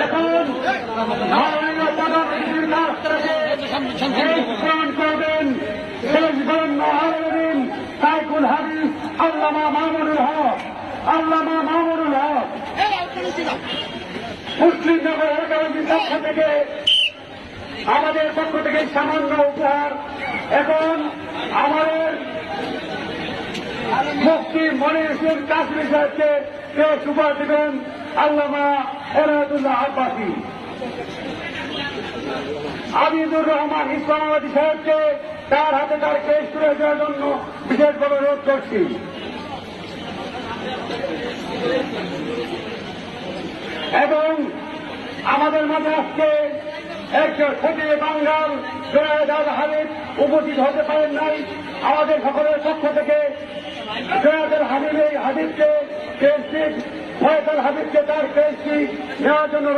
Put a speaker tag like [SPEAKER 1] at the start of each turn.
[SPEAKER 1] এখন মাননীয় প্রধানমন্ত্রীর কাছ থেকে গ্রহণ করবেন শেষ গণ্য আলমিন সাইকুল হাদিস আল্লামা মামুনুল হক। আল্লামা মামুনুল হক মুসলিমনগর এলাকাবাসীর পক্ষ থেকে আমাদের পক্ষ থেকে সামান্য উপহার। এখন আমাদের মুফতি মনির হোসেন কাসমি সাহেবকে শেষ উপহার দেবেন আল্লামা এনায়েতুল্লাহ আব্বাসী। আবিদুর রহমান ইসলামাবাদী সাহেবকে তার হাতে তার কেস তুলে দেওয়ার জন্য বিশেষভাবে অনুরোধ করছি। এবং আমাদের মাঝে আজকে একজন খতিয়ে বাঙ্গাল জোনায়েদ আল হাবিব উপস্থিত হতে পারেন নাই। আমাদের সকলের পক্ষ থেকে জোনায়েদ আল হাবিবকে ফয়সাল হাবিবকে তার কেসটি নেওয়ার জন্য